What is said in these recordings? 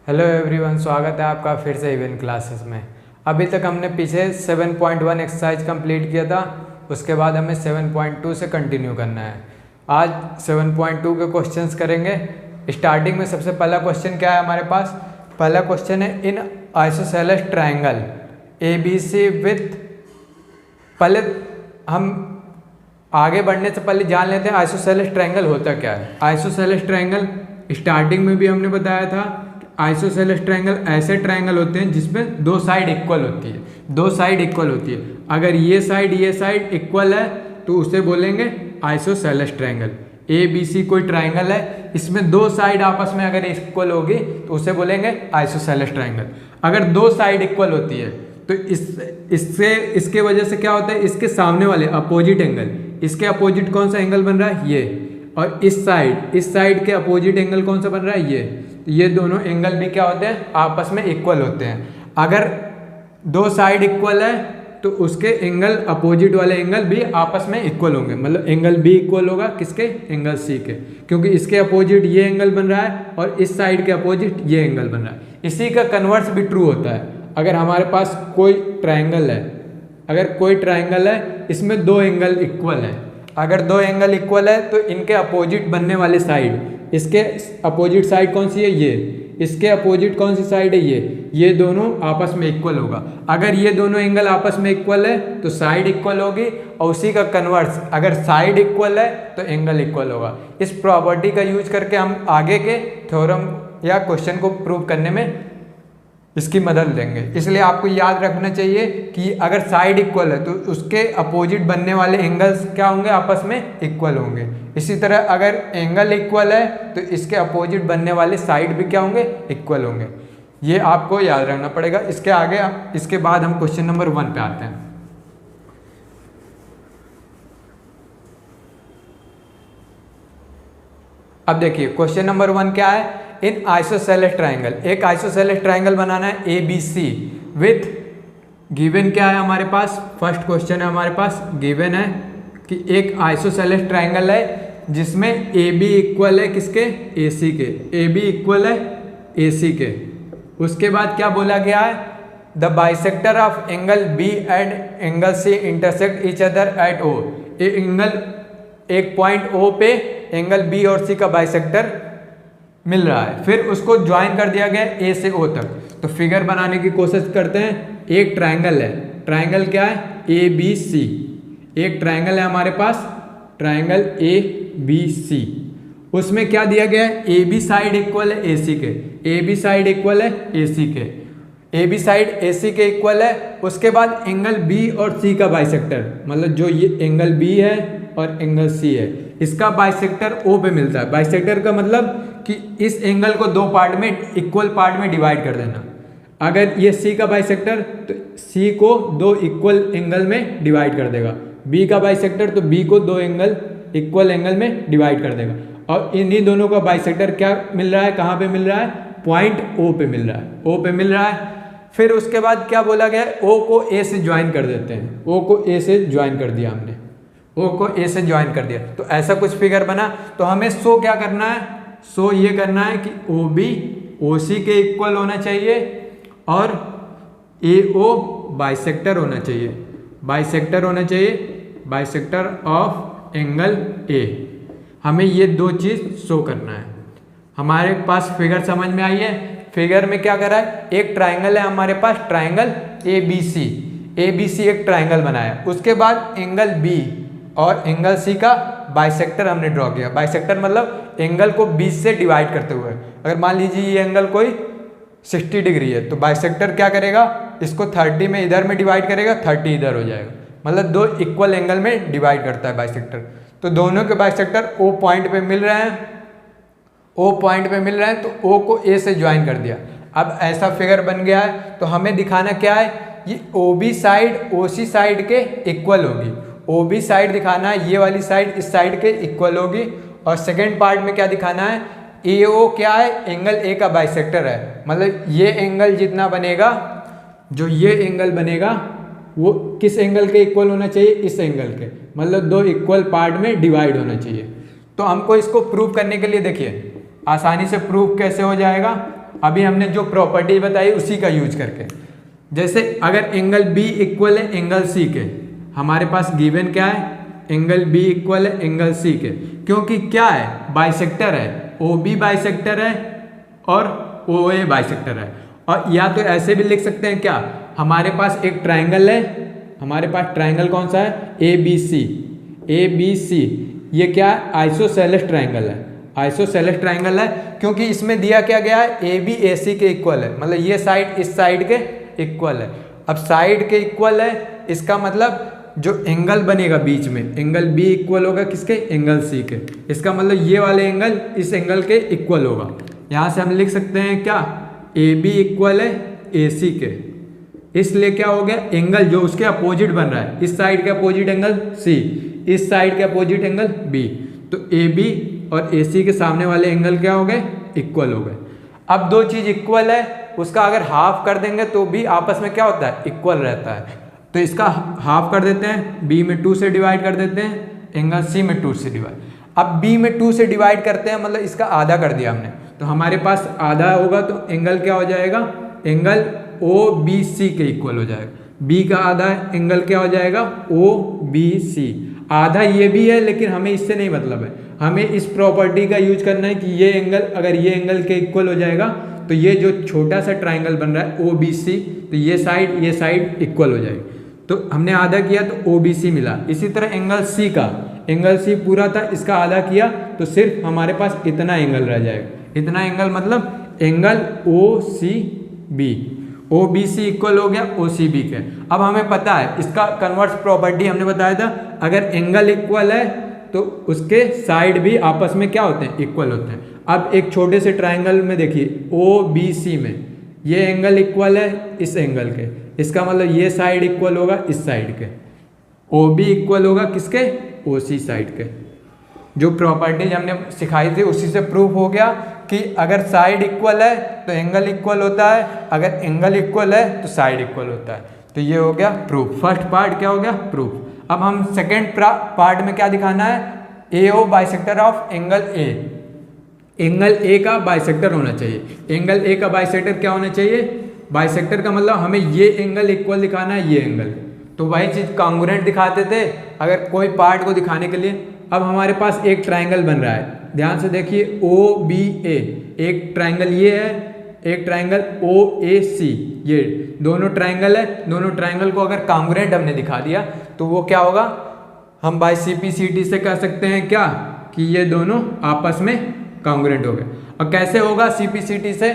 Hello everyone, स्वागत है आपका फिर से इवेंट क्लासेस में। अभी तक हमने पीछे 7.1 एक्सरसाइज कंप्लीट किया था, उसके बाद हमें 7.2 से कंटिन्यू करना है। आज 7.2 के क्वेश्चंस करेंगे। स्टार्टिंग में सबसे पहला क्वेश्चन क्या है हमारे पास? पहला क्वेश्चन है इन आइसोसेलेस ट्रायंगल ABC विथ। पहले हम आगे बढ़ने से पहले जान लेते हैं आइसोसेलेस ट्रायंगल होता क्या है। आइसोसेलेस ट्रायंगल स्टार्टिंग में भी हमने बताया था, आइसोसेलेस ट्रायंगल ऐसे ट्रायंगल होते हैं जिसमें दो साइड इक्वल होती है। दो साइड इक्वल होती है, अगर ये साइड इक्वल है तो उसे बोलेंगे आइसोसेलेस ट्रायंगल। ABC कोई ट्रायंगल है, इसमें दो साइड आपस में अगर इक्वल होगी तो उसे बोलेंगे आइसोसेलेस ट्रायंगल। अगर दो साइड इक्वल होती है तो इसके वजह से क्या होता है, इसके सामने वाले अपोजिट एंगल, इसके अपोजिट कौन सा एंगल बन रहा है? ये। और इस साइड के अपोजिट एंगल कौन सा बन रहा है? ये दोनों एंगल भी क्या होते हैं? आपस में इक्वल होते हैं। अगर दो साइड इक्वल है तो उसके एंगल, अपोजिट वाले एंगल भी आपस में इक्वल होंगे। मतलब एंगल B इक्वल होगा किसके? एंगल C के, क्योंकि इसके अपोजिट ये एंगल बन रहा है और इस साइड के अपोजिट ये एंगल बन रहा है। इसी का कन्वर्स भी ट्रू होता है। अगर हमारे पास कोई ट्रायंगल है, इसमें दो एंगल इक्वल है, अगर दो एंगल इक्वल है तो इनके अपोजिट बनने वाले साइड, इसके अपोजिट साइड कौन सी है? ये। इसके अपोजिट कौन सी साइड है? ये दोनों आपस में इक्वल होगा। अगर ये दोनों एंगल आपस में इक्वल है तो साइड इक्वल होगी, और उसी का कन्वर्स, अगर साइड इक्वल है तो एंगल इक्वल होगा। इस प्रॉपर्टी का यूज करके हम आगे के थ्योरम या क्वेश्चन को प्रूव करने में इसकी मदद लेंगे। इसलिए आपको याद रखना चाहिए कि अगर साइड इक्वल है तो उसके अपोजिट बनने वाले एंगल्स क्या होंगे? आपस में इक्वल होंगे। इसी तरह अगर एंगल इक्वल है तो इसके अपोजिट बनने वाले साइड भी क्या होंगे? इक्वल होंगे। ये आपको याद रखना पड़ेगा। इसके बाद हम क्वेश्चन नंबर 1 पे आते हैं। अब देखिए क्वेश्चन नंबर 1 क्या है? इन आइसोसेलेस ट्रायंगल, एक आइसोसेलेस ट्रायंगल बनाना है ABC विथ, गिवन क्या है हमारे पास? फर्स्ट क्वेश्चन है हमारे पास, गिवन है कि एक आइसोसेलेस ट्रायंगल है जिसमें AB इक्वल है किसके? AC के। AB इक्वल है AC के। उसके बाद क्या बोला गया है? The bisector of angle B and angle C intersect each other at O। एक पॉइंट O पे एंगल B और C का बाइसेक्टर मिल रहा है, फिर उसको ज्वाइन कर दिया गया A से O तक। तो फिगर बनाने की कोशिश करते हैं। एक ट्रायंगल है, ट्रायंगल क्या है? ABC। एक ट्रायंगल है हमारे पास, ट्रायंगल ABC। उसमें क्या दिया गया है? AB साइड इक्वल है AC के। AB साइड इक्वल है AC के। AB साइड AC के इक्वल है। उसके बाद एंगल B और C का बाइसेक्टर, मतलब जो ये एंगल B है और एंगल C है, इसका बाइसेक्टर O पे मिलता है। बाइसेक्टर का मतलब कि इस एंगल को दो पार्ट में, इक्वल पार्ट में डिवाइड कर देना। अगर ये C का बाइसेक्टर तो C को दो इक्वल एंगल में डिवाइड कर देगा। B का बाइसेक्टर तो B को दो एंगल, इक्वल एंगल में डिवाइड कर देगा। और इन्हीं दोनों का बाइसेक्टर क्या मिल रहा है? कहाँ पे मिल रहा है? पॉइंट O पे मिल रहा है। O पे मिल रहा है। फिर उसके बाद क्या बोला गया है? O को A से ज्वाइन कर देते हैं। O को A से ज्वाइन कर दिया हमने, O को A से ज्वाइन कर दिया तो ऐसा कुछ फिगर बना। तो हमें शो क्या करना है? शो ये करना है कि OB OC के इक्वल होना चाहिए और AO बाइसेक्टर होना चाहिए। बाइसेक्टर होना चाहिए, बाइसेक्टर ऑफ एंगल A। हमें ये दो चीज़ शो करना है। हमारे पास फिगर समझ में आई है? फिगर में क्या करा है? एक ट्रायंगल है हमारे पास, ट्रायंगल ABC। ABC एक ट्रायंगल बनाया, उसके बाद एंगल B और एंगल C का बाइसेक्टर हमने ड्रॉ किया। बाइसेक्टर मतलब एंगल को 20 से डिवाइड करते हुए। अगर मान लीजिए ये एंगल कोई 60 डिग्री है तो बाइसेक्टर क्या करेगा? इसको 30 में इधर में डिवाइड करेगा, 30 इधर हो जाएगा। मतलब दो इक्वल एंगल में डिवाइड करता है बाइसेक्टर। तो दोनों के बाइसेक्टर O पॉइंट पे मिल रहे हैं, O पॉइंट पे मिल रहे हैं तो O को A से ज्वाइन कर दिया। अब ऐसा फिगर बन गया है। तो हमें दिखाना क्या है? ये OB साइड OC साइड के इक्वल होगी। OB साइड दिखाना है, ये वाली साइड इस साइड के इक्वल होगी। और सेकेंड पार्ट में क्या दिखाना है? AO क्या है? एंगल A का बाइसेक्टर है। मतलब ये एंगल जितना बनेगा, जो ये एंगल बनेगा वो किस एंगल के इक्वल होना चाहिए? इस एंगल के। मतलब दो इक्वल पार्ट में डिवाइड होना चाहिए। तो हमको इसको प्रूव करने के लिए देखिए आसानी से प्रूफ कैसे हो जाएगा। अभी हमने जो प्रॉपर्टी बताई उसी का यूज करके। जैसे अगर एंगल बी इक्वल है एंगल सी के, हमारे पास गिवन क्या है, एंगल बी इक्वल है एंगल सी के, क्योंकि क्या है, बाइसेक्टर है, ओ बी बाइसेक्टर है और ओ ए बाइसेक्टर है। और या तो ऐसे भी लिख सकते हैं क्या, हमारे पास एक ट्राइंगल है, हमारे पास ट्राइंगल कौन सा है, A B C, A B सी, ये क्या है, आइसोसेलेस ट्राइंगल है, आइसोसेलेस ट्राइंगल है, क्योंकि इसमें दिया क्या गया है, ए बी ए सी के इक्वल है, मतलब ये साइड इस साइड के इक्वल है। अब साइड के इक्वल है, इसका मतलब जो एंगल बनेगा बीच में, एंगल बी इक्वल होगा किसके, एंगल सी के, इसका मतलब ये वाले एंगल इस एंगल के इक्वल होगा। यहाँ से हम लिख सकते हैं क्या, ए बी इक्वल है ए सी के, इसलिए क्या हो गया, एंगल जो उसके अपोजिट बन रहा है, इस साइड के अपोजिट एंगल सी, इस साइड के अपोजिट एंगल बी, तो ए बी और ए सी के सामने वाले एंगल क्या हो गए, इक्वल हो गए। अब दो चीज इक्वल है, उसका अगर हाफ कर देंगे तो भी आपस में क्या होता है, इक्वल रहता है। तो इसका हाफ कर देते हैं, बी में 2 से डिवाइड कर देते हैं, एंगल सी में 2 से डिवाइड। अब बी में 2 से डिवाइड करते हैं, मतलब इसका आधा कर दिया हमने, तो हमारे पास आधा होगा तो एंगल क्या हो जाएगा, एंगल ओ बी सी के इक्वल हो जाएगा। बी का आधा एंगल क्या हो जाएगा, ओ बी सी। आधा ये भी है, लेकिन हमें इससे नहीं मतलब है, हमें इस प्रॉपर्टी का यूज करना है कि ये एंगल अगर ये एंगल के इक्वल हो जाएगा तो ये जो छोटा सा ट्राइंगल बन रहा है ओ बी सी, तो ये साइड इक्वल हो जाएगी। तो हमने आधा किया तो ओ बी सी मिला। इसी तरह एंगल सी का, एंगल सी पूरा था, इसका आधा किया तो सिर्फ हमारे पास इतना एंगल रह जाएगा। इतना एंगल मतलब angle O C B, O B C equal हो गया ओ सी बी के। अब हमें पता है इसका कन्वर्स प्रॉपर्टी हमने बताया था, अगर एंगल इक्वल है तो उसके साइड भी आपस में क्या होते हैं, इक्वल होते हैं। अब एक छोटे से ट्राइंगल में देखिए ओ बी सी में ये एंगल इक्वल है इस एंगल के, इसका मतलब ये साइड इक्वल होगा इस साइड के, ओ बी इक्वल होगा किसके, ओ सी साइड के। जो प्रॉपर्टीज हमने सिखाई थी उसी से प्रूफ हो गया कि अगर साइड इक्वल है तो एंगल इक्वल होता है, अगर एंगल इक्वल है तो साइड इक्वल होता है। तो ये हो गया प्रूफ। फर्स्ट पार्ट क्या हो गया, प्रूफ। अब हम सेकेंड पार्ट में क्या दिखाना है, A O bisector of angle A. Angle A का बाइसेक्टर होना चाहिए। एंगल ए का बाइसेक्टर क्या होना चाहिए, बाइसेक्टर का मतलब हमें ये एंगल इक्वल दिखाना है ये एंगल, तो वही चीज कॉन्ग्रुएंट दिखाते थे अगर कोई पार्ट को दिखाने के लिए। अब हमारे पास एक ट्राइंगल बन रहा है, ध्यान से देखिए ओ बी ए, एक ट्राइंगल ये है, एक ट्राइंगल ओ ए सी, ये दोनों ट्राइंगल है। दोनों ट्राइंगल को अगर कॉन्ग्रुएंट हमने दिखा दिया तो वो क्या होगा, हम बाय सीपीसीटी से कह सकते हैं क्या कि ये दोनों आपस में कॉन्ग्रुएंट हो गए। और कैसे होगा सीपीसीटी से,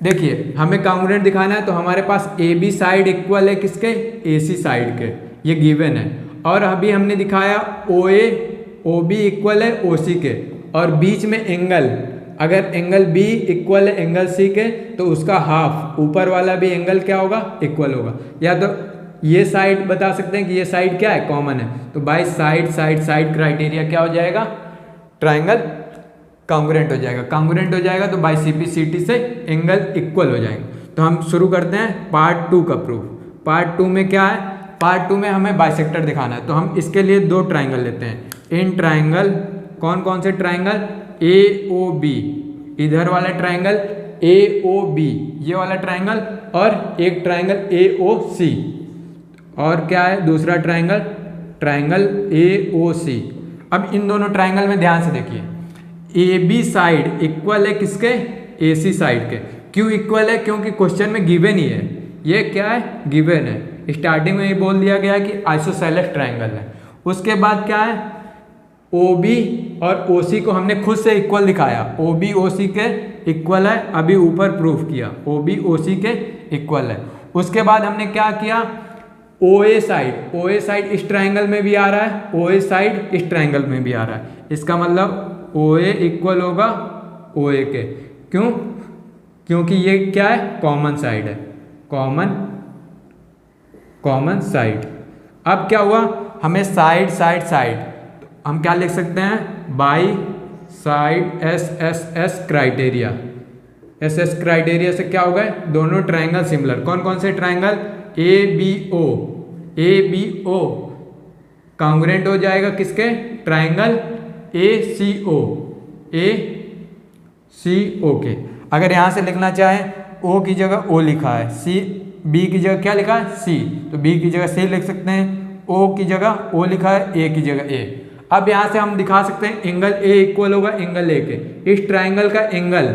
देखिए हमें कॉन्ग्रुएंट दिखाना है तो हमारे पास ए बी साइड इक्वल है किसके, ए सी साइड के, ये गिवन है। और अभी हमने दिखाया ओ ए ओ बी इक्वल है ओ सी के, और बीच में एंगल, अगर एंगल बी इक्वल है एंगल सी के तो उसका हाफ ऊपर वाला भी एंगल क्या होगा, इक्वल होगा। या तो ये साइड बता सकते हैं कि ये साइड क्या है, कॉमन है, तो बाय साइड क्राइटेरिया क्या हो जाएगा, ट्राइंगल कॉन्ग्रुएंट हो जाएगा। कॉन्ग्रुएंट हो जाएगा तो बाय सीपीसीटी से एंगल इक्वल हो जाएंगे। तो हम शुरू करते हैं पार्ट 2 का प्रूफ। पार्ट 2 में क्या है, पार्ट 2 में हमें बाइसेक्टर दिखाना है, तो हम इसके लिए 2 ट्राइंगल लेते हैं। इन ट्राइंगल कौन कौन से ट्राइंगल, ए ओ बी, इधर वाला ट्राइंगल ए ओ बी, ये वाला ट्राइंगल, और एक ट्राइंगल ए ओ सी, और क्या है दूसरा ट्राइंगल, ट्राइंगल ए ओ सी। अब इन दोनों ट्राइंगल में ध्यान से देखिए, ए बी साइड इक्वल है किसके, ए सी साइड के। क्यों इक्वल है, क्योंकि क्वेश्चन में गिवन ही है, ये क्या है, गिवन है। स्टार्टिंग में ये बोल दिया गया है कि आइसोसेलेस ट्राइंगल है। उसके बाद क्या है, ओ बी और ओ सी को हमने खुद से इक्वल दिखाया, ओ बी ओ सी के इक्वल है, अभी ऊपर प्रूफ किया ओ बी ओ सी के इक्वल है। उसके बाद हमने क्या किया, ओ ए साइड इस ट्राइंगल में भी आ रहा है, ओ ए साइड इस ट्राइंगल में भी आ रहा है, इसका मतलब ओ ए इक्वल होगा ओ ए के। क्यों, क्योंकि ये क्या है, कॉमन साइड है, कॉमन साइड। अब क्या हुआ, हमें साइड हम क्या लिख सकते हैं, by side S criteria. S criteria से क्या होगा, दोनों ट्राइंगल सिमिलर। कौन कौन से triangle, A B O congruent हो जाएगा किसके, ट्राइंगल ए सी ओ के। अगर यहाँ से लिखना चाहें ओ की जगह ओ लिखा है, सी बी की जगह क्या लिखा है सी, तो बी की जगह सी लिख सकते हैं, ओ की जगह ओ लिखा है, ए की जगह ए। अब यहाँ से हम दिखा सकते हैं एंगल ए इक्वल होगा एंगल ए के। इस ट्राइंगल का एंगल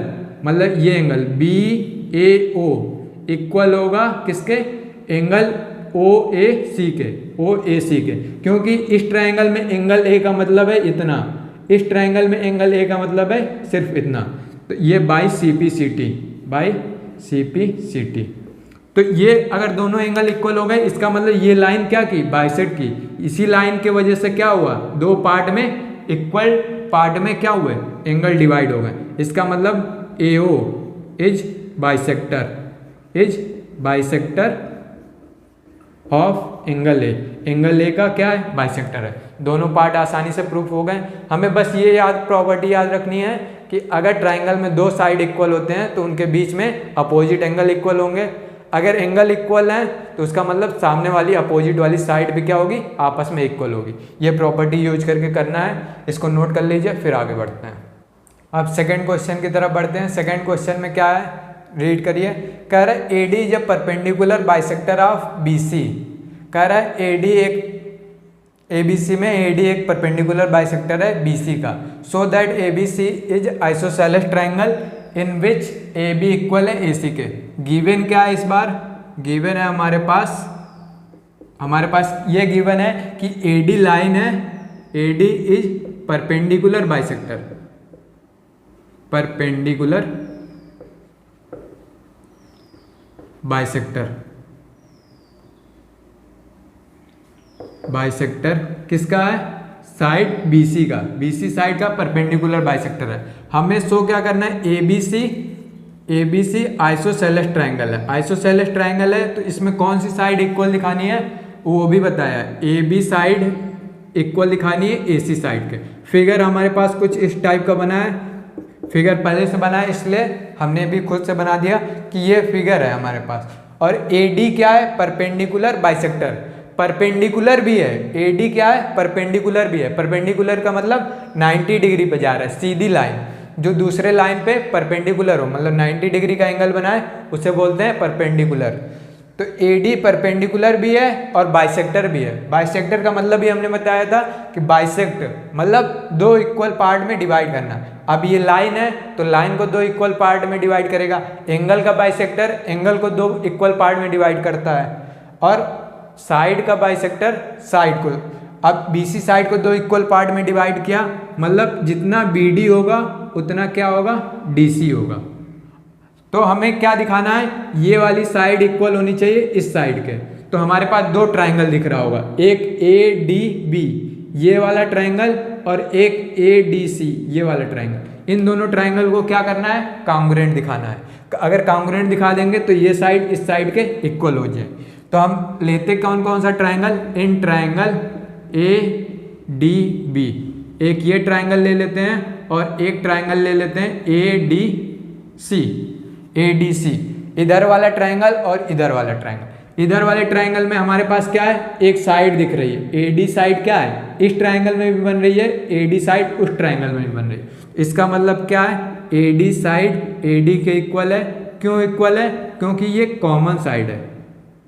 मतलब ये एंगल बी ए ओ इक्वल होगा किसके, एंगल ओ ए सी के, ओ ए सी के, क्योंकि इस ट्राइंगल में एंगल ए का मतलब है इतना, इस ट्राइंगल में एंगल ए का मतलब है सिर्फ इतना। तो ये by C P C T, by C P C T. तो ये अगर दोनों एंगल इक्वल हो गए, इसका मतलब ये लाइन क्या की, बाइसेक्ट की। इसी लाइन के वजह से क्या हुआ, दो पार्ट में इक्वल पार्ट में क्या हुए, एंगल डिवाइड हो गए। इसका मतलब A O is bisector, is bisector of angle A, angle A का क्या है, बाइसेक्टर है। दोनों पार्ट आसानी से प्रूफ हो गए। हमें बस ये प्रॉपर्टी याद रखनी है कि अगर ट्राइंगल में दो साइड इक्वल होते हैं तो उनके बीच में अपोजिट एंगल इक्वल होंगे। अगर एंगल इक्वल है तो उसका मतलब सामने वाली अपोजिट वाली साइड भी क्या होगी, आपस में इक्वल होगी। ये प्रॉपर्टी यूज करके करना है, इसको नोट कर लीजिए, फिर आगे बढ़ते हैं। अब सेकंड क्वेश्चन की तरफ बढ़ते हैं। सेकंड क्वेश्चन में क्या है, रीड करिए। कह रहा है AD is a perpendicular bisector of BC। कह रहा है AD एक ABC में AD एक परपेंडिकुलर बाइसेक्टर है BC का। So that ABC is isosceles triangle in which AB equal है AC के। गिवन क्या है, इस बार गिवन है हमारे पास ये गिवन है कि AD लाइन है, AD is perpendicular bisector, perpendicular bisector, bisector किसका है, साइड BC का, BC साइड का परपेंडिकुलर बाइसेक्टर है। हमें शो क्या करना है, ABC आइसोसेलेस ट्राइंगल है, आइसोसेलेस ट्राइंगल है तो इसमें कौन सी साइड इक्वल दिखानी है वो भी बताया है। AB साइड इक्वल दिखानी है AC साइड के। फिगर हमारे पास कुछ इस टाइप का बना है, फिगर पहले से बना है इसलिए हमने भी खुद से बना दिया कि ये फिगर है हमारे पास। और AD क्या है, परपेंडिकुलर बाइसेक्टर, परपेंडिकुलर भी है, AD क्या है, परपेंडिकुलर भी है। परपेंडिकुलर का मतलब 90 डिग्री पे जा रहा है, सीधी लाइन जो दूसरे लाइन पे परपेंडिकुलर हो, मतलब 90 डिग्री का एंगल बनाए उसे बोलते हैं परपेंडिकुलर। तो AD परपेंडिकुलर भी है और बाइसेक्टर भी है। बाइसेक्टर का मतलब भी हमने बताया था कि बाइसेक्ट मतलब दो इक्वल पार्ट में डिवाइड करना। अब ये लाइन है तो लाइन को दो इक्वल पार्ट में डिवाइड करेगा। एंगल का बाइसेक्टर एंगल को दो इक्वल पार्ट में डिवाइड करता है, और साइड का बाइसेक्टर साइड को। अब BC साइड को दो इक्वल पार्ट में डिवाइड किया, मतलब जितना BD होगा उतना क्या होगा, DC होगा। तो हमें क्या दिखाना है, ये वाली साइड इक्वल होनी चाहिए इस साइड के। तो हमारे पास दो ट्राइंगल दिख रहा होगा, एक ADB ये वाला ट्राइंगल और एक ADC ये वाला ट्राइंगल। इन दोनों ट्राइंगल को क्या करना है, कांग्रुएंट दिखाना है। अगर कांग्रुएंट दिखा देंगे तो ये साइड इस साइड के इक्वल हो जाए। तो हम लेते कौन कौन सा ट्राइंगल, इन ट्राइंगल ADB, एक ये ट्राइंगल ले लेते हैं और एक ट्राइंगल ले लेते हैं ADC, इधर वाला ट्राइंगल और इधर वाला ट्राइंगल। इधर वाले ट्राइंगल में हमारे पास क्या है, एक साइड दिख रही है, AD साइड क्या है, इस ट्राइंगल में भी बन रही है, AD साइड उस ट्राइंगल में भी बन रही है। इसका मतलब क्या है, AD साइड AD के इक्वल है। क्यों इक्वल है, क्योंकि ये कॉमन साइड है।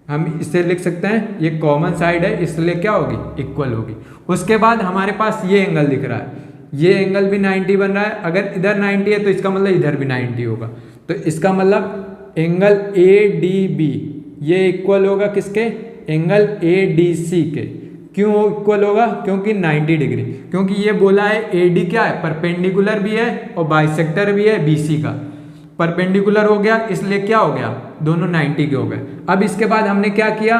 हम इसे लिख सकते हैं ये कॉमन साइड है, इसलिए क्या होगी, इक्वल होगी। उसके बाद हमारे पास ये एंगल दिख रहा है, ये एंगल भी 90 बन रहा है। अगर इधर 90 है तो इसका मतलब इधर भी 90 होगा। तो इसका मतलब एंगल ADB ये इक्वल होगा किसके, एंगल ADC के। क्यों इक्वल होगा, क्योंकि 90 डिग्री, क्योंकि ये बोला है AD क्या है, परपेंडिकुलर भी है और बाइसेक्टर भी है BC का। परपेंडिकुलर हो गया इसलिए क्या हो गया, दोनों 90 के हो गए। अब इसके बाद हमने क्या किया,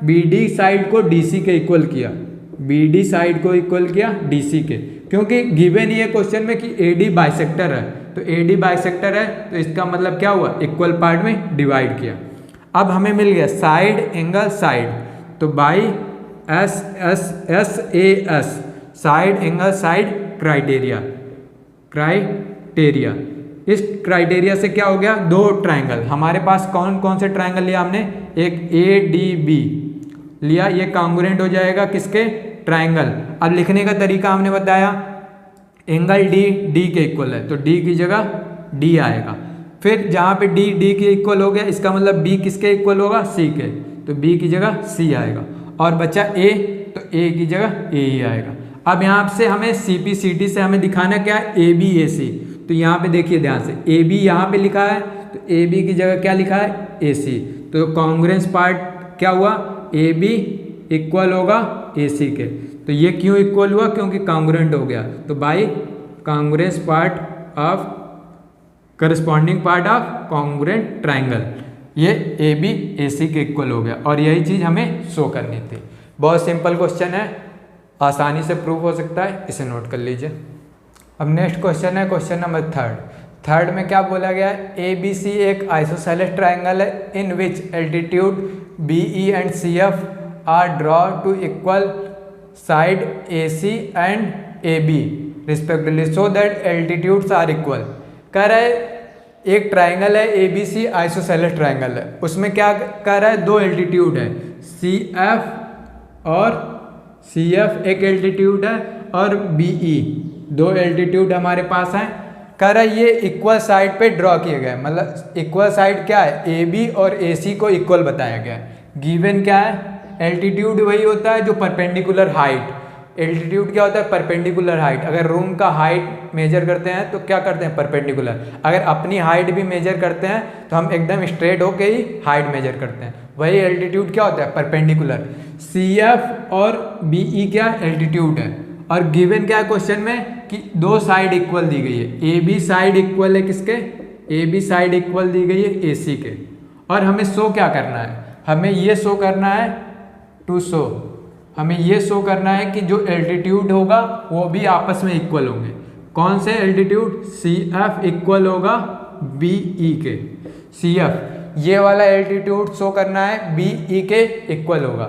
BD साइड को DC के इक्वल किया, BD साइड को इक्वल किया DC के, क्योंकि गिवन ये क्वेश्चन में कि AD बाइसेक्टर है। तो AD बाइसेक्टर है तो इसका मतलब क्या हुआ, इक्वल पार्ट में डिवाइड किया। अब हमें मिल गया साइड एंगल साइड, तो by SAS side angle side criteria. इस क्राइटेरिया से क्या हो गया, दो ट्राइंगल। हमारे पास कौन कौन से ट्राइंगल लिया हमने, एक ADB लिया, ये कांग्रुएंट हो जाएगा किसके, ट्राइंगल। अब लिखने का तरीका हमने बताया, एंगल D के इक्वल है तो D की जगह D आएगा। फिर जहाँ पे डी के इक्वल हो गया, इसका मतलब बी किसके इक्वल होगा, सी के, तो बी की जगह सी आएगा। और बचा ए, तो ए की जगह ए ही आएगा। अब यहाँ से हमें CPCT से हमें दिखाना क्या है, ABAC। तो यहाँ पे देखिए ध्यान से, AB यहाँ पे लिखा है, तो AB की जगह क्या लिखा है, AC। तो कॉन्ग्रुएंस पार्ट क्या हुआ, AB इक्वल होगा AC के। तो ये क्यों इक्वल हुआ, क्योंकि कॉन्ग्रुएंट हो गया। तो by congruence part of corresponding part of congruent triangle, ये AB AC के इक्वल हो गया। और यही चीज़ हमें शो करनी थी। बहुत सिंपल क्वेश्चन है, आसानी से प्रूव हो सकता है, इसे नोट कर लीजिए। अब नेक्स्ट क्वेश्चन है क्वेश्चन नंबर थर्ड में क्या बोला गया है, ABC एक आइसोसेलेस ट्राइंगल है in which altitude BE and CF are drawn to equal side AC and AB respectively so that altitudes are equal. कह रहा है एक ट्राइंगल है ABC आइसोसेलेस ट्राइंगल है, उसमें क्या कह रहा है, दो एल्टीट्यूड है, CF और CF एक एल्टीट्यूड है और BE दो एल्टीट्यूड हमारे पास हैं। कह रहा है ये इक्वल साइड पे ड्रॉ किए गए, मतलब इक्वल साइड क्या है, AB और AC को इक्वल बताया गया है। गिवन क्या है, एल्टीट्यूड वही होता है जो परपेंडिकुलर हाइट, एल्टीट्यूड क्या होता है, परपेंडिकुलर हाइट। अगर रूम का हाइट मेजर करते हैं तो क्या करते हैं, परपेंडिकुलर। अगर अपनी हाइट भी मेजर करते हैं तो हम एकदम स्ट्रेट होके ही हाइट मेजर करते हैं, वही एल्टीट्यूड क्या होता है, परपेंडिकुलर। CF और BE क्या एल्टीट्यूड है, और गिवन क्या है क्वेश्चन में कि दो साइड इक्वल दी गई है, AB साइड इक्वल है किसके, AB साइड इक्वल दी गई है AC के। और हमें शो क्या करना है, हमें ये शो करना है, टू शो, हमें ये शो करना है कि जो एल्टीट्यूड होगा वो भी आपस में इक्वल होंगे। कौन से एल्टीट्यूड, CF इक्वल होगा BE के, CF ये वाला एल्टीट्यूड शो करना है BE के इक्वल होगा।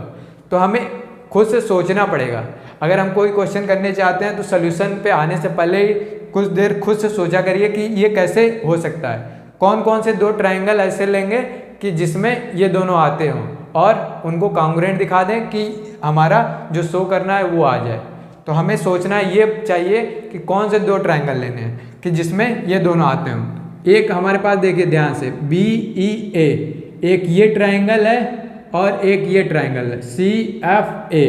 तो हमें खुद से सोचना पड़ेगा, अगर हम कोई क्वेश्चन करने चाहते हैं तो सोल्यूशन पे आने से पहले ही कुछ देर खुद से सोचा करिए कि ये कैसे हो सकता है, कौन कौन से दो ट्राइंगल ऐसे लेंगे कि जिसमें ये दोनों आते हों, और उनको कॉन्ग्रुएंट दिखा दें कि हमारा जो शो करना है वो आ जाए। तो हमें सोचना ये चाहिए कि कौन से दो ट्राइंगल लेने हैं कि जिसमें ये दोनों आते हों। एक हमारे पास देखिए ध्यान से BEA, एक ये ट्राइंगल है और एक ये ट्राइंगल है, CFA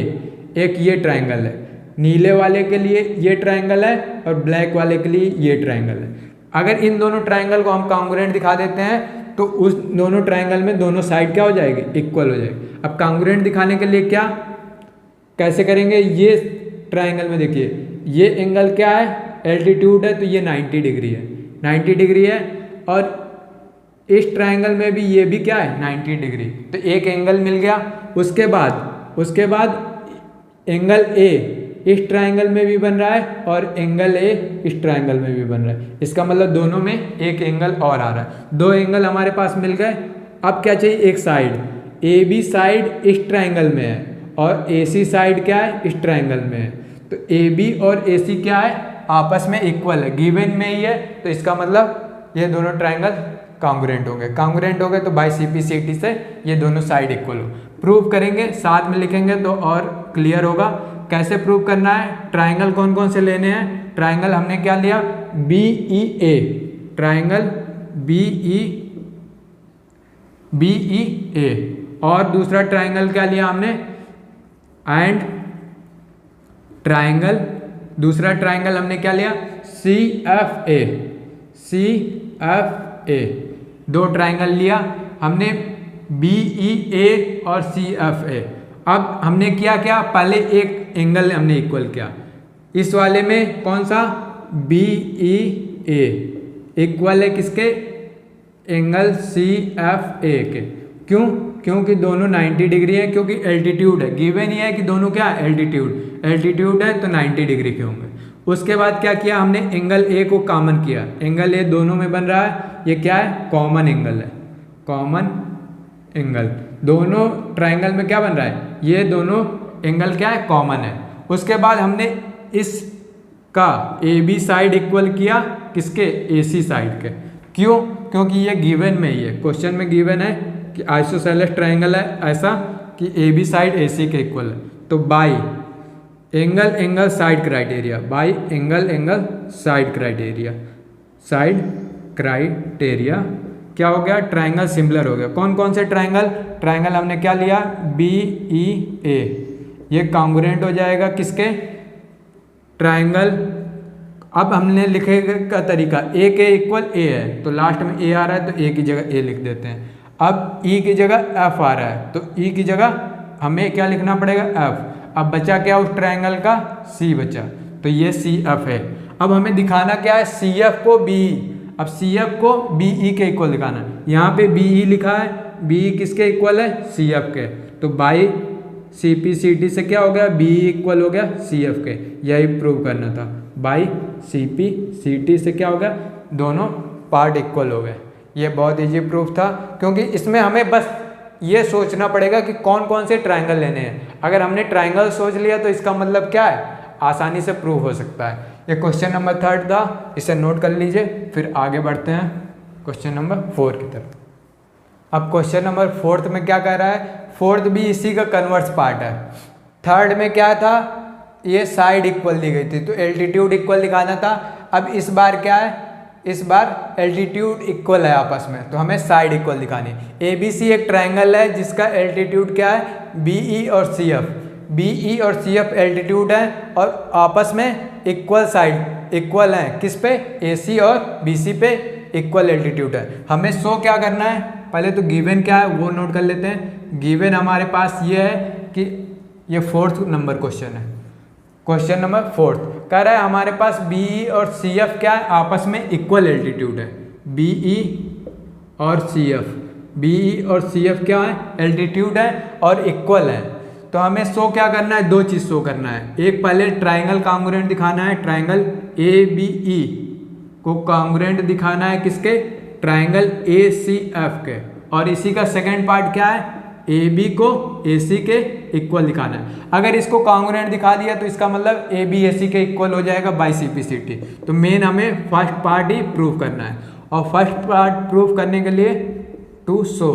एक ये ट्राइंगल है। नीले वाले के लिए ये ट्राइंगल है और ब्लैक वाले के लिए ये ट्राइंगल है। अगर इन दोनों ट्राइंगल को हम कॉन्ग्रुएंट दिखा देते हैं तो उस दोनों ट्राइंगल में दोनों साइड क्या हो जाएगी, इक्वल हो जाएगी। अब कॉन्ग्रुएंट दिखाने के लिए क्या कैसे करेंगे, ये ट्राइंगल में देखिए ये एंगल क्या है, एल्टीट्यूड है, तो ये 90 डिग्री है, 90 डिग्री है। और इस ट्राइंगल में भी ये भी क्या है, 90 डिग्री। तो एक एंगल मिल गया। उसके बाद एंगल A इस ट्राइंगल में भी बन रहा है और एंगल A इस ट्राइंगल में भी बन रहा है। इसका मतलब दोनों में एक एंगल और आ रहा है। दो एंगल हमारे पास मिल गए। अब क्या चाहिए, एक साइड, AB साइड इस ट्राइंगल में है और AC साइड क्या है, इस ट्राइंगल में है। तो AB और AC क्या है, आपस में इक्वल है, गिवन में ही है। तो इसका मतलब ये दोनों ट्राइंगल कॉन्ग्रुएंट हो गए। कॉन्ग्रुएंट हो गए तो बाय CPCT से ये दोनों साइड इक्वल हो। प्रूव करेंगे, साथ में लिखेंगे तो और क्लियर होगा। कैसे प्रूव करना है, ट्राइंगल कौन कौन से लेने हैं, ट्राइंगल हमने क्या लिया, BEA, ट्राइंगल BEA, और दूसरा ट्राइंगल क्या लिया हमने, एंड ट्राइंगल, दूसरा ट्राइंगल हमने क्या लिया, CFA, दो ट्राइंगल लिया हमने, BEA और CFA। अब हमने क्या किया, पहले एक एंगल हमने इक्वल किया। इस वाले में कौन सा, BEA इक्वल है किसके, एंगल CFA के। क्यों, क्योंकि दोनों 90 डिग्री है, क्योंकि एल्टीट्यूड है, गिवन ही है कि दोनों क्या है, एल्टीट्यूड है तो 90 डिग्री के होंगे। उसके बाद क्या किया हमने, एंगल A को कॉमन किया, एंगल A दोनों में बन रहा है, ये क्या है, कॉमन एंगल है, कॉमन एंगल। दोनों ट्राइंगल में क्या बन रहा है, ये दोनों एंगल क्या है, कॉमन है। उसके बाद हमने इसका AB साइड इक्वल किया किसके, AC साइड के। क्यों, क्योंकि ये गिवन में ही है, क्वेश्चन में गिवन है कि आइसोसेलेस ट्राइंगल है ऐसा कि AB साइड AC के इक्वल है। तो by angle side criteria, by angle side criteria, side criteria क्या हो गया, ट्राइंगल सिमिलर हो गया। कौन कौन से ट्राइंगल, ट्राइंगल हमने क्या लिया, बी ई ए, ये कॉन्ग्रुएंट हो जाएगा किसके, ट्राइंगल। अब हमने लिखे का तरीका ए के इक्वल ए है, तो लास्ट में ए आ रहा है तो ए की जगह ए लिख देते हैं। अब ई की जगह एफ आ रहा है तो ई की जगह हमें क्या लिखना पड़ेगा, एफ। अब बचा क्या उस ट्राइंगल का, सी बचा, तो ये सी एफ है। अब हमें दिखाना क्या है, सी एफ को बी, अब सी एफ को बी ई के इक्वल दिखाना है। यहाँ पे बी ई लिखा है, बी ई किसके इक्वल है, सी एफ के, तो by C P C T से क्या हो गया, बी ई इक्वल हो गया सी एफ के, यही प्रूव करना था। By C P C T से क्या हो गया, दोनों पार्ट इक्वल हो गए। ये बहुत इजी प्रूफ था, क्योंकि इसमें हमें बस ये सोचना पड़ेगा कि कौन कौन से ट्राइंगल लेने हैं। अगर हमने ट्राइंगल सोच लिया तो इसका मतलब क्या है, आसानी से प्रूव हो सकता है। ये क्वेश्चन नंबर 3 था, इसे नोट कर लीजिए। फिर आगे बढ़ते हैं क्वेश्चन नंबर 4 की तरफ। अब क्वेश्चन नंबर 4 में क्या कह रहा है, 4 भी इसी का कन्वर्स पार्ट है। 3 में क्या था, ये साइड इक्वल दी गई थी तो एल्टीट्यूड इक्वल दिखाना था। अब इस बार क्या है, इस बार एल्टीट्यूड इक्वल है आपस में, तो हमें साइड इक्वल दिखानी है। ए बी सी एक ट्राइंगल है जिसका एल्टीट्यूड क्या है, बी ई और सी एफ, बी ई और सी एफ एल्टीट्यूड है और आपस में इक्वल साइड इक्वल है, किस पे, ए सी और बी सी पे इक्वल एल्टीट्यूड है। हमें शो क्या करना है, पहले तो गिवन क्या है वो नोट कर लेते हैं। गिवन हमारे पास ये है कि ये 4th नंबर क्वेश्चन है, क्वेश्चन नंबर 4 कह रहा है हमारे पास बी ई और सी एफ क्या है, आपस में इक्वल एल्टीट्यूड है। बी ई और सी एफ, बी ई और सी एफ क्या है, एल्टीट्यूड है और इक्वल है। तो हमें शो क्या करना है, 2 चीज़ शो करना है। एक पहले ट्राइंगल कॉन्ग्रुएंट दिखाना है, ट्राइंगल ए बी ई को कॉन्ग्रुएंट दिखाना है किसके, ट्राइंगल ए सी एफ के। और इसी का सेकेंड पार्ट क्या है, ए बी को ए सी के इक्वल दिखाना है। अगर इसको कॉन्ग्रुएंट दिखा दिया तो इसका मतलब ए बी ए सी के इक्वल हो जाएगा by C P C T. तो मेन हमें फर्स्ट पार्ट ही प्रूव करना है, और फर्स्ट पार्ट प्रूव करने के लिए टू शो,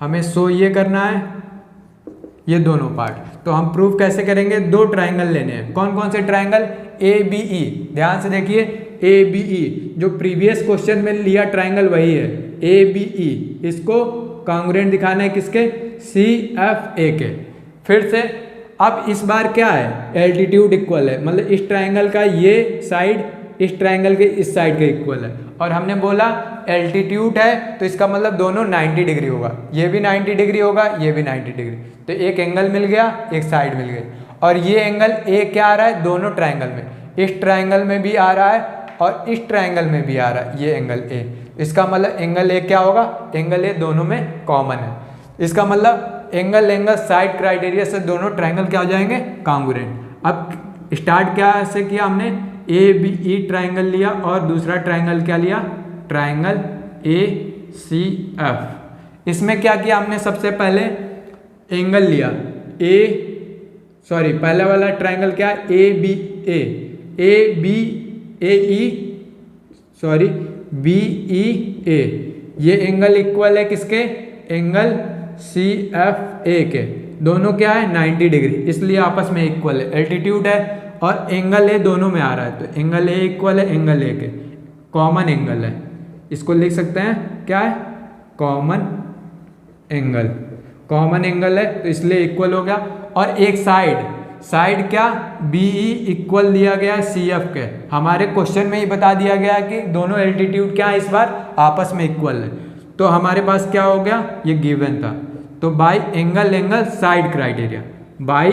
हमें शो ये करना है ये दोनों पार्ट। तो हम प्रूव कैसे करेंगे, 2 ट्राइंगल लेने हैं। कौन कौन से ट्राइंगल, ए बी ई, ध्यान से देखिए, ए बी ई जो प्रीवियस क्वेश्चन में लिया ट्राइंगल वही है, ए बी ई, इसको कॉन्ग्रुएंट दिखाना है किसके, सी एफ ए के। फिर से अब इस बार क्या है, एल्टीट्यूड इक्वल है, मतलब इस ट्राइंगल का ये साइड इस ट्राइंगल के इस साइड के इक्वल है। और हमने बोला एल्टीट्यूड है तो इसका मतलब दोनों 90 डिग्री होगा, ये भी 90 डिग्री होगा, ये भी 90 डिग्री, तो एक एंगल मिल गया, एक साइड मिल गई। और ये एंगल ए क्या आ रहा है, दोनों ट्राइंगल में, इस ट्राइंगल में भी आ रहा है और इस ट्राइंगल में भी आ रहा है ये एंगल ए। इसका मतलब एंगल ए क्या होगा, एंगल ए दोनों में कॉमन है। इसका मतलब एंगल साइड क्राइटेरिया से दोनों ट्राइंगल क्या हो जाएंगे, कॉन्ग्रुएंट। अब स्टार्ट क्या से किया हमने, ए बी ई ट्राइंगल लिया और दूसरा ट्राइंगल क्या लिया, ट्राइंगल ए सी एफ। इसमें क्या किया हमने, सबसे पहले एंगल लिया पहला वाला ट्राइंगल क्या है, ए बी बी ई ए, ये एंगल इक्वल है किसके, एंगल सी एफ ए के। दोनों क्या है 90 डिग्री, इसलिए आपस में इक्वल है, एल्टीट्यूड है और एंगल ए दोनों में आ रहा है, तो एंगल ए इक्वल है एंगल ए के, कॉमन एंगल है। इसको लिख सकते हैं क्या है, कॉमन एंगल है, तो इसलिए इक्वल हो गया। और एक साइड क्या, बी ई इक्वल दिया गया सी एफ के। हमारे क्वेश्चन में ही बता दिया गया कि दोनों एल्टीट्यूड क्या है इस बार आपस में इक्वल है, तो हमारे पास क्या हो गया, ये गिवन था। तो by angle side criteria, by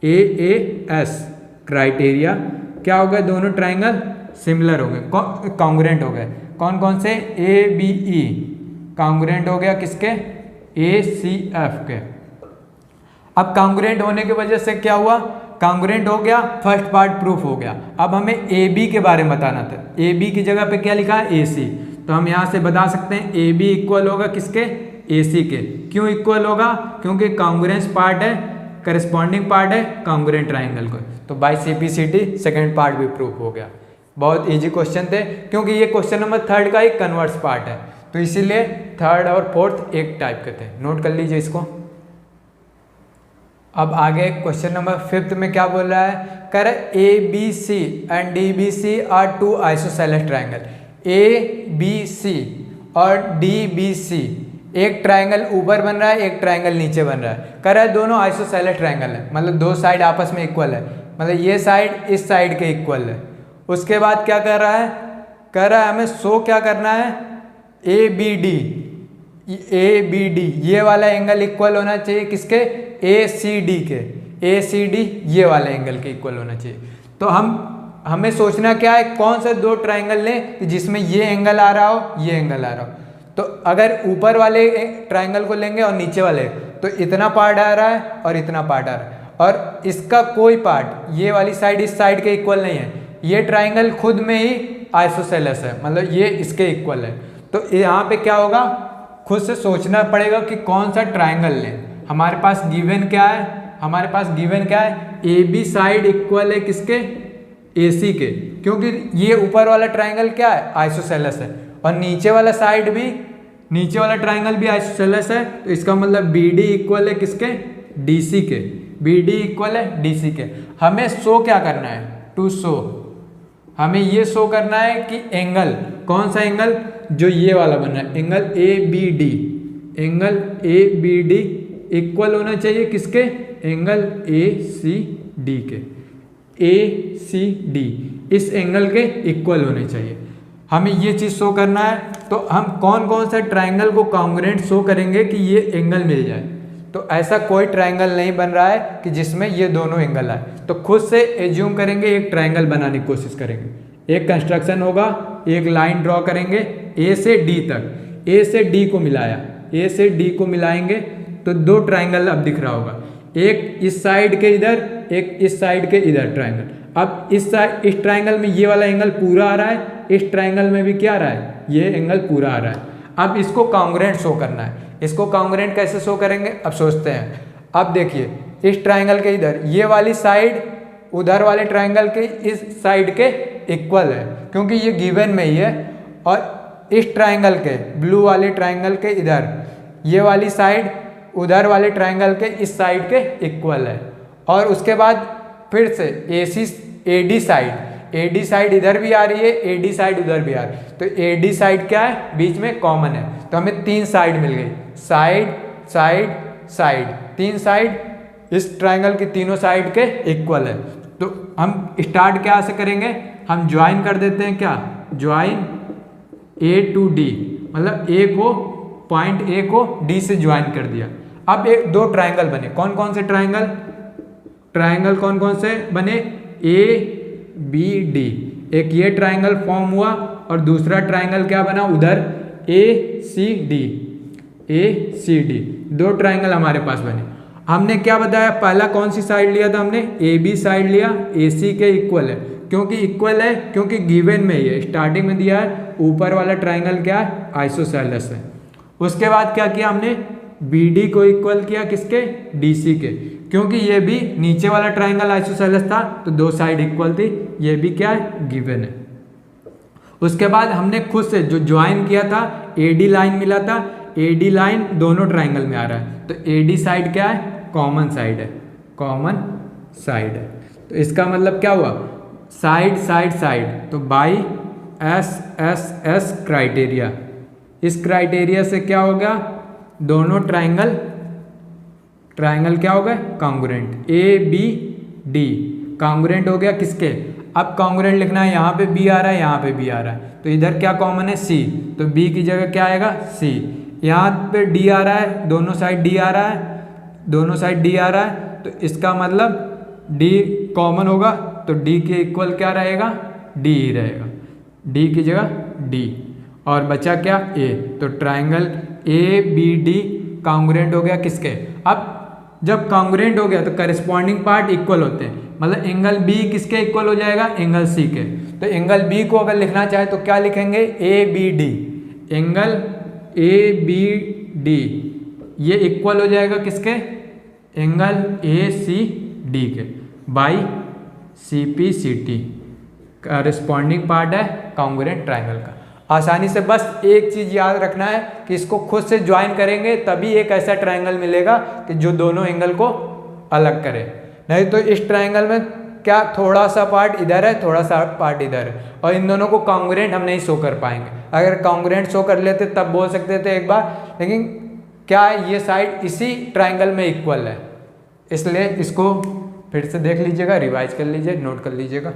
A S criteria क्या हो गया, दोनों ट्राइंगल सिमिलर हो गए, कॉन्ग्रुएंट हो गए। कौन कौन से, ए बी ई कॉन्ग्रुएंट हो गया किसके, ए सी एफ के। अब कॉन्ग्रुएंट होने की वजह से क्या हुआ, कॉन्ग्रुएंट हो गया, फर्स्ट पार्ट प्रूफ हो गया। अब हमें ए बी के बारे में बताना था, ए बी की जगह पे क्या लिखा है, ए सी, तो हम यहाँ से बता सकते हैं ए बी इक्वल होगा किसके, ए सी के। क्यों इक्वल होगा, क्योंकि कॉन्ग्रुएंस पार्ट है, करस्पॉन्डिंग पार्ट है कॉन्ग्रुएंट ट्राइंगल को, तो by C P C T second part भी प्रूफ हो गया। बहुत इजी क्वेश्चन थे, क्योंकि ये क्वेश्चन नंबर 3 का एक कन्वर्स पार्ट है, तो इसीलिए 3rd और 4th एक टाइप के थे, नोट कर लीजिए इसको। अब आगे क्वेश्चन नंबर 5 में क्या बोल रहा है, कह रहा है A B C and D B C are 2 isosceles triangle. ABC और DBC, एक ट्राइंगल ऊपर बन रहा है, एक ट्राइंगल नीचे बन रहा है। कह रहा है दोनों आइसोसेलेस ट्राइंगल है, मतलब दो साइड आपस में इक्वल है, मतलब ये साइड इस साइड के इक्वल है। उसके बाद क्या कर रहा है, कह रहा है हमें शो क्या करना है, ABD ये वाला एंगल इक्वल होना चाहिए किसके, ACD के, ACD ये वाला एंगल के इक्वल होना चाहिए। तो हमें सोचना क्या है, कौन से दो ट्राइंगल लें कि जिसमें ये एंगल आ रहा हो, ये एंगल आ रहा हो। तो अगर ऊपर वाले ट्राइंगल को लेंगे और नीचे वाले, तो इतना पार्ट आ रहा है और इतना पार्ट आ रहा है, और इसका कोई पार्ट, ये वाली साइड इस साइड के इक्वल नहीं है। ये ट्राइंगल खुद में ही आइसोसेलेस है, मतलब ये इसके इक्वल है। तो यहाँ पे क्या होगा, खुद से सोचना पड़ेगा कि कौन सा ट्राइंगल लें। हमारे पास गिवन क्या है, हमारे पास गिवन क्या है, AB साइड इक्वल है किसके, AC के, क्योंकि ये ऊपर वाला ट्राइंगल क्या है, आइसोसेलेस है, और नीचे वाला साइड भी, नीचे वाला ट्राइंगल भी आइसोसेलेस है। तो इसका मतलब BD इक्वल है किसके, DC के, BD इक्वल है DC के। हमें शो क्या करना है, टू शो, हमें ये शो करना है कि एंगल, कौन सा एंगल, जो ये वाला बन रहा है angle ABD, angle ABD equal होना चाहिए किसके, एंगल ACD के, ACD इस एंगल के इक्वल होने चाहिए। हमें ये चीज़ शो करना है। तो हम कौन कौन सा ट्राइंगल को कॉन्ग्रुएंट शो करेंगे कि ये एंगल मिल जाए। तो ऐसा कोई ट्राइंगल नहीं बन रहा है कि जिसमें ये दोनों एंगल आए। तो खुद से एज्यूम करेंगे, एक ट्राइंगल बनाने की कोशिश करेंगे। एक कंस्ट्रक्शन होगा, एक लाइन ड्रॉ करेंगे A से D तक, A से D को मिलाया, A से D को मिलाएंगे तो दो ट्राइंगल अब दिख रहा होगा, एक इस साइड के इधर, एक इस साइड के इधर ट्राइंगल। अब इस साइड, इस ट्राइंगल में ये वाला एंगल पूरा आ रहा है, इस ट्राइंगल में भी क्या आ रहा है, ये एंगल पूरा आ रहा है। अब इसको कॉन्ग्रुएंट शो करना है। इसको कॉन्ग्रुएंट कैसे शो करेंगे, अब सोचते हैं। अब देखिए, इस ट्राइंगल के इधर ये वाली साइड उधर वाले ट्राइंगल के इस साइड के इक्वल है, क्योंकि ये गिवन में ही है, और इस ट्राइंगल के, ब्लू वाले ट्राइंगल के इधर ये वाली साइड उधर वाले ट्राइंगल के इस साइड के इक्वल है। और उसके बाद फिर से AD साइड इधर भी आ रही है, AD साइड उधर भी आ रही है। तो AD साइड क्या है, बीच में कॉमन है, तो हमें तीन साइड मिल गई, साइड साइड साइड, तीन साइड इस ट्राइंगल की तीनों साइड के इक्वल है। तो हम स्टार्ट क्या से करेंगे, हम ज्वाइन कर देते हैं, क्या ज्वाइन A to D, मतलब A को, पॉइंट A को D से ज्वाइन कर दिया। अब एक दो ट्राइंगल बने, कौन कौन से ट्राइंगल, ट्राइंगल कौन कौन से बने, ABD, एक ये ट्राइंगल फॉर्म हुआ, और दूसरा ट्राइंगल क्या बना उधर, ACD, दो ट्राइंगल हमारे पास बने। हमने क्या बताया, पहला कौन सी साइड लिया था हमने, AB साइड लिया, AC के इक्वल है, क्योंकि इक्वल है, क्योंकि गिवन में ही है, स्टार्टिंग में दिया है, ऊपर वाला ट्राइंगल क्या है, आइसोसेलेस है। उसके बाद क्या किया हमने, BD को इक्वल किया किसके, DC के, क्योंकि ये भी नीचे वाला ट्राइंगल आइसोसेलेस था, तो दो साइड इक्वल थी, ये भी क्या है, गिवन है। उसके बाद हमने खुद से जो ज्वाइन किया था, AD लाइन मिला था, AD लाइन दोनों ट्राइंगल में आ रहा है, तो AD साइड क्या है, कॉमन साइड है, कॉमन साइड है। तो इसका मतलब क्या हुआ, साइड साइड साइड, तो बाई SSS क्राइटेरिया, इस क्राइटेरिया से क्या हो गया, दोनों ट्राइंगल क्या हो गए, कॉन्ग्रुएंट, ABD कॉन्ग्रुएंट हो गया किसके। अब कॉन्ग्रुएंट लिखना है, यहाँ पे B आ रहा है, यहाँ पे B आ रहा है, तो इधर क्या कॉमन है, C, तो B की जगह क्या आएगा, C। यहाँ पे D आ रहा है, दोनों साइड D आ रहा है, दोनों साइड D आ रहा है, तो इसका मतलब D कॉमन होगा, तो D के इक्वल क्या रहेगा, D ही रहेगा, D की जगह D, और बचा क्या, A। तो ट्राइंगल ABD कॉन्ग्रुएंट हो गया किसके। अब जब कॉन्ग्रुएंट हो गया तो करस्पॉन्डिंग पार्ट इक्वल होते हैं, मतलब एंगल B किसके इक्वल हो जाएगा, एंगल C के। तो एंगल B को अगर लिखना चाहे तो क्या लिखेंगे, ABD, एंगल ABD ये इक्वल हो जाएगा किसके, एंगल ACD के, बाई CPCT, करस्पॉन्डिंग पार्ट है कॉन्ग्रुएंट ट्राइंगल का। आसानी से बस एक चीज़ याद रखना है कि इसको खुद से ज्वाइन करेंगे तभी एक ऐसा ट्राइंगल मिलेगा कि जो दोनों एंगल को अलग करे, नहीं तो इस ट्राइंगल में क्या थोड़ा सा पार्ट इधर है, थोड़ा सा पार्ट इधर है, और इन दोनों को कॉन्ग्रुएंट हम नहीं शो कर पाएंगे। अगर कॉन्ग्रुएंट शो कर लेते तब बोल सकते थे एक बार, लेकिन क्या है, ये साइड इसी ट्राइंगल में इक्वल है, इसलिए इसको फिर से देख लीजिएगा, रिवाइज कर लीजिए, नोट कर लीजिएगा।